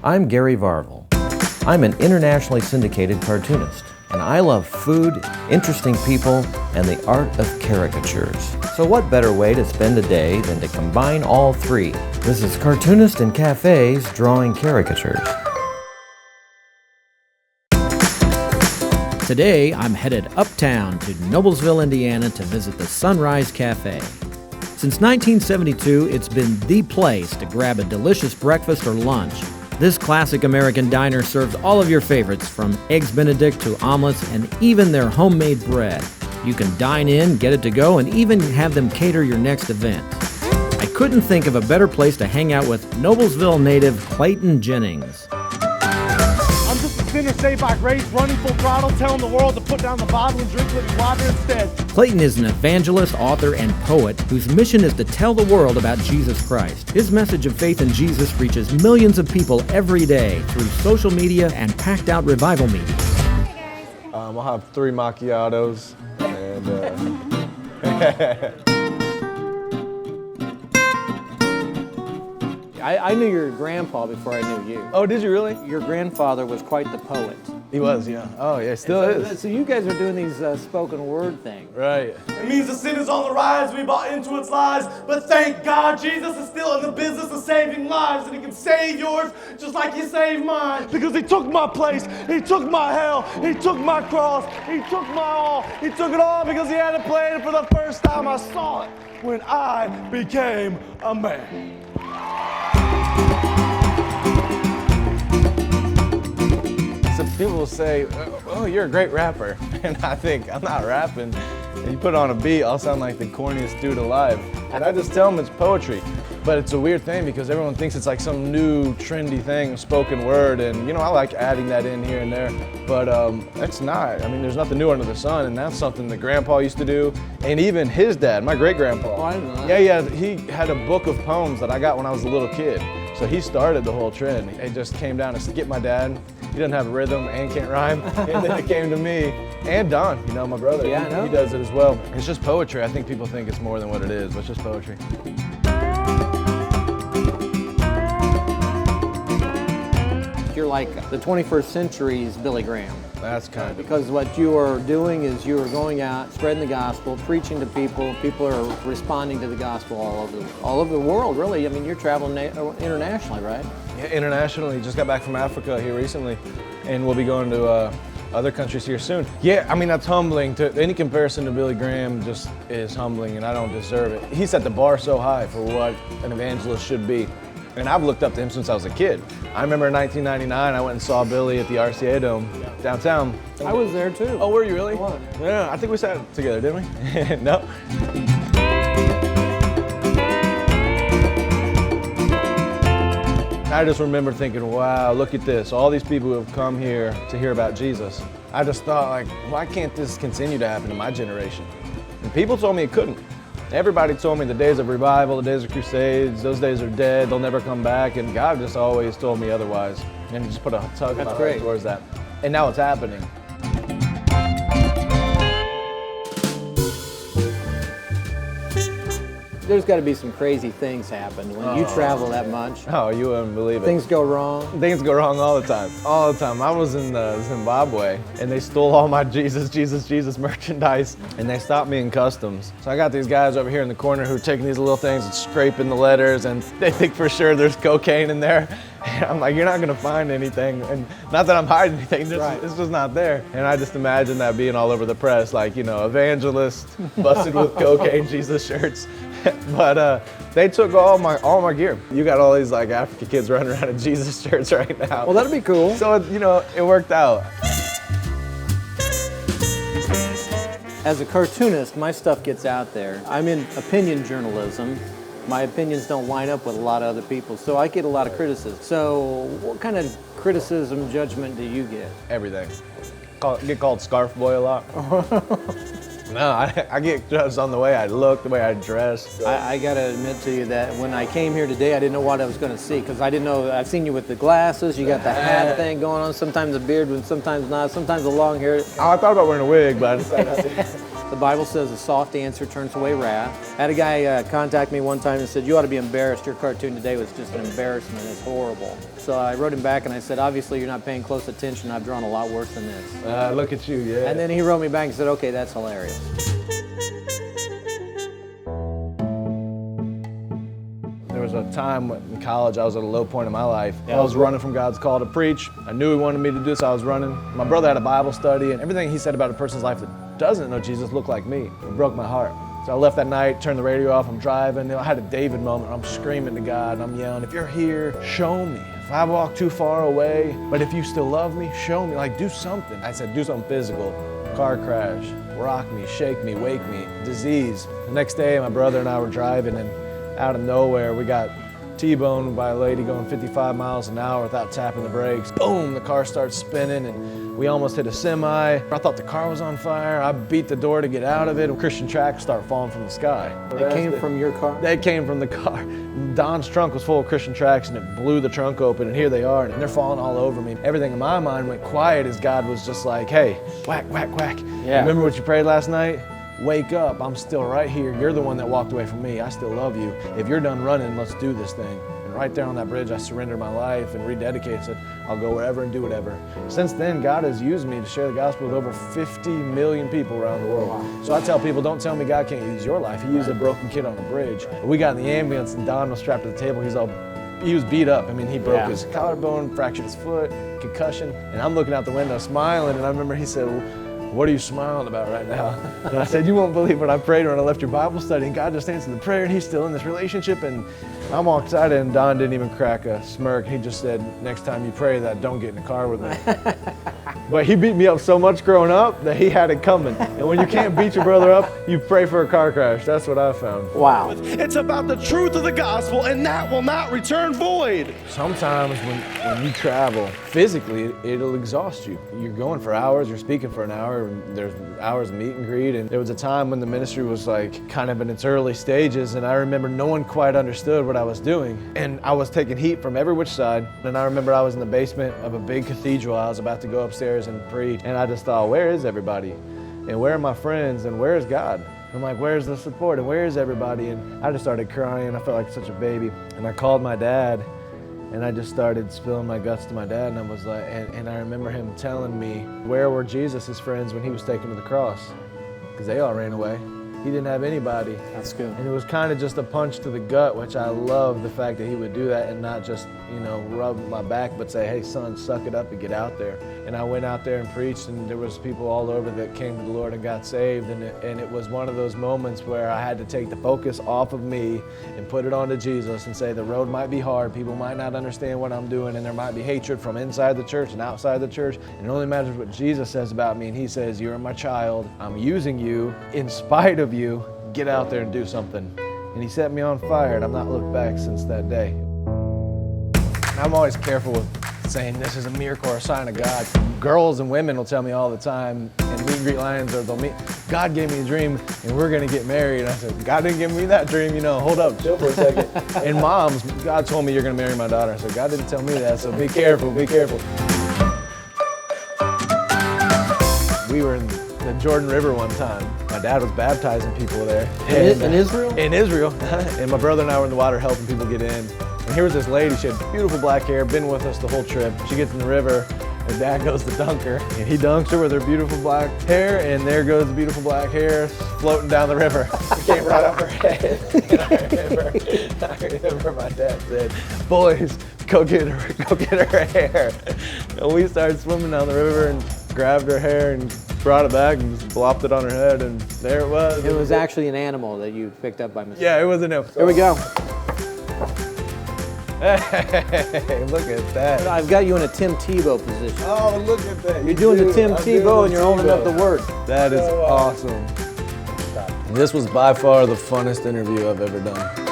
I'm Gary Varvel. I'm an internationally syndicated cartoonist, and I love food, interesting people, and the art of caricatures. So what better way to spend a day than to combine all three? This is Cartoonist and Cafés drawing caricatures. Today, I'm headed uptown to Noblesville, Indiana to visit the Sunrise Café. Since 1972, it's been the place to grab a delicious breakfast or lunch. This classic American diner serves all of your favorites, from Eggs Benedict to omelets and even their homemade bread. You can dine in, get it to go, and even have them cater your next event. I couldn't think of a better place to hang out with Noblesville native Clayton Jennings. I'm just a sinner saved by grace, running full throttle, telling the world to put down the bottle and drink living water instead. Clayton is an evangelist, author, and poet whose mission is to tell the world about Jesus Christ. His message of faith in Jesus reaches millions of people every day through social media and packed-out revival meetings. I'll have 3 macchiatos and I knew your grandpa before I knew you. Oh, did you really? Your grandfather was quite the poet. He was, yeah. Oh, yeah, still is. So you guys are doing these spoken word things. Right. It means the sin is on the rise, we bought into its lies, but thank God Jesus is still in the business of saving lives, and he can save yours just like he saved mine. Because he took my place, he took my hell, he took my cross, he took my all, he took it all because he had a plan. For the first time I saw it when I became a man. So people will say, oh, you're a great rapper. And I think, I'm not rapping. And you put on a beat, I'll sound like the corniest dude alive. And I just tell them it's poetry. But it's a weird thing because everyone thinks it's like some new trendy thing, spoken word. And I like adding that in here and there. But it's not. I mean, there's nothing new under the sun. And that's something that Grandpa used to do. And even his dad, my great-grandpa. Oh, I didn't know that. Yeah, he had a book of poems that I got when I was a little kid. So he started the whole trend. It just came down to skip my dad. He doesn't have a rhythm and can't rhyme. And then it came to me. And Don, my brother. Yeah, I know. He does it as well. It's just poetry. I think people think it's more than what it is, but it's just poetry. You're like the 21st century's Billy Graham. That's kind of Because what you are doing is you are going out, spreading the gospel, preaching to people. People are responding to the gospel all over the world, really. I mean, you're traveling internationally, right? Yeah, internationally. Just got back from Africa here recently, and we'll be going to other countries here soon. Yeah, I mean, that's humbling. Any comparison to Billy Graham just is humbling, and I don't deserve it. He set the bar so high for what an evangelist should be. And I've looked up to him since I was a kid. I remember in 1999, I went and saw Billy at the RCA Dome downtown. I was there too. Oh, were you really? I was. Yeah, I think we sat together, didn't we? No. I just remember thinking, wow, look at this. All these people who have come here to hear about Jesus. I just thought, like, why can't this continue to happen in my generation? And people told me it couldn't. Everybody told me the days of revival, the days of crusades, those days are dead, they'll never come back, and God just always told me otherwise. And he just put a tug in my heart towards that. And now it's happening. There's got to be some crazy things happen when you travel that much. Oh, you wouldn't believe it. Things go wrong. Things go wrong all the time. All the time. I was in Zimbabwe, and they stole all my Jesus, Jesus, Jesus merchandise, and they stopped me in customs. So I got these guys over here in the corner who are taking these little things and scraping the letters, and they think for sure there's cocaine in there. And I'm like, you're not gonna find anything. And not that I'm hiding anything, it's just not there. And I just imagine that being all over the press, like, evangelist busted with cocaine Jesus shirts. But they took all my gear. You got all these like African kids running around in Jesus shirts right now. Well, that'd be cool. So, it worked out. As a cartoonist, my stuff gets out there. I'm in opinion journalism. My opinions don't line up with a lot of other people's, so I get a lot of criticism. So what kind of criticism, judgment do you get? Everything. Get called Scarf Boy a lot. No, I get judged on the way I look, the way I dress. I gotta admit to you that when I came here today, I didn't know what I was gonna see, because I didn't know. I've seen you with the glasses, you got the hat thing going on, sometimes a beard, sometimes not, sometimes a long hair. Oh, I thought about wearing a wig, but I decided to. The Bible says a soft answer turns away wrath. I had a guy contact me one time and said, you ought to be embarrassed. Your cartoon today was just an embarrassment. It's horrible. So I wrote him back and I said, obviously you're not paying close attention. I've drawn a lot worse than this. Look at you, yeah. And then he wrote me back and said, okay, that's hilarious. There was a time in college I was at a low point in my life. I was running from God's call to preach. I knew He wanted me to do this. I was running. My brother had a Bible study, and everything he said about a person's life that doesn't know Jesus looked like me. It broke my heart. So I left that night, turned the radio off, I'm driving. I had a David moment. I'm screaming to God, and I'm yelling, if you're here, show me. If I walk too far away, but if you still love me, show me. Like, do something. I said, do something physical. Car crash, rock me, shake me, wake me, disease. The next day, my brother and I were driving, and out of nowhere, we got T-boned by a lady going 55 miles an hour without tapping the brakes. Boom, the car starts spinning, and we almost hit a semi. I thought the car was on fire. I beat the door to get out of it. Christian tracks start falling from the sky. It came from your car? They came from the car. Don's trunk was full of Christian tracks, and it blew the trunk open, and here they are, and they're falling all over me. Everything in my mind went quiet as God was just like, hey, whack, whack, whack. Yeah. Remember what you prayed last night? Wake up, I'm still right here. You're the one that walked away from me. I still love you. If you're done running, let's do this thing. And right there on that bridge, I surrendered my life and rededicated. Said, I'll go wherever and do whatever. Since then, God has used me to share the gospel with over 50 million people around the world. Wow. So I tell people, don't tell me God can't use your life. He used a broken kid on a bridge. We got in the ambulance and Don was strapped to the table. He was beat up. I mean, he broke his collarbone, fractured his foot, concussion. And I'm looking out the window smiling, and I remember he said, what are you smiling about right now? And I said, you won't believe what I prayed when I left your Bible study, and God just answered the prayer, and He's still in this relationship. And I'm all excited, and Don didn't even crack a smirk. He just said, next time you pray that, don't get in the car with me. But he beat me up so much growing up that he had it coming. And when you can't beat your brother up, you pray for a car crash. That's what I found. Wow. It's about the truth of the gospel, and that will not return void. Sometimes when you travel, physically, it'll exhaust you. You're going for hours, you're speaking for an hour, and there's hours of meet and greet. And there was a time when the ministry was like kind of in its early stages, and I remember no one quite understood what I was doing. And I was taking heat from every which side. And I remember I was in the basement of a big cathedral. I was about to go upstairs and preach, and I just thought, where is everybody? And where are my friends? And where is God? I'm like, where's the support? And where is everybody? And I just started crying. I felt like such a baby. And I called my dad, and I just started spilling my guts to my dad. And I was like, and I remember him telling me, where were Jesus' friends when he was taken to the cross? Because they all ran away. He didn't have anybody. That's good. And it was kind of just a punch to the gut, which I love the fact that he would do that and not just, rub my back, but say, hey, son, suck it up and get out there. And I went out there and preached, and there was people all over that came to the Lord and got saved. And it was one of those moments where I had to take the focus off of me and put it onto Jesus and say, the road might be hard, people might not understand what I'm doing, and there might be hatred from inside the church and outside the church. And it only matters what Jesus says about me, and He says, you're my child, I'm using you in spite of you, get out there and do something. And He set me on fire, and I've not looked back since that day. I'm always careful with saying this is a miracle or a sign of God. Girls and women will tell me all the time in meet and greet lines, or they'll meet, God gave me a dream and we're gonna get married. And I said, God didn't give me that dream, hold up, chill for a second. And moms, God told me you're gonna marry my daughter. I said, God didn't tell me that, so be careful, be careful. We were in the Jordan River one time. My dad was baptizing people there. In Israel? In Israel. And my brother and I were in the water helping people get in. And here was this lady, she had beautiful black hair, been with us the whole trip. She gets in the river, and Dad goes to dunk her, and he dunks her with her beautiful black hair, and there goes the beautiful black hair floating down the river. It came right off her head. And I remember my dad said, boys, go get her hair. And we started swimming down the river and grabbed her hair and brought it back and just blopped it on her head, and there it was. It was actually an animal that you picked up by mistake. Yeah, it was an animal. Here we go. Hey, look at that. I've got you in a Tim Tebow position. Oh, look at that. You're doing the Tim Tebow and you're holding up the word. That is awesome. This was by far the funnest interview I've ever done.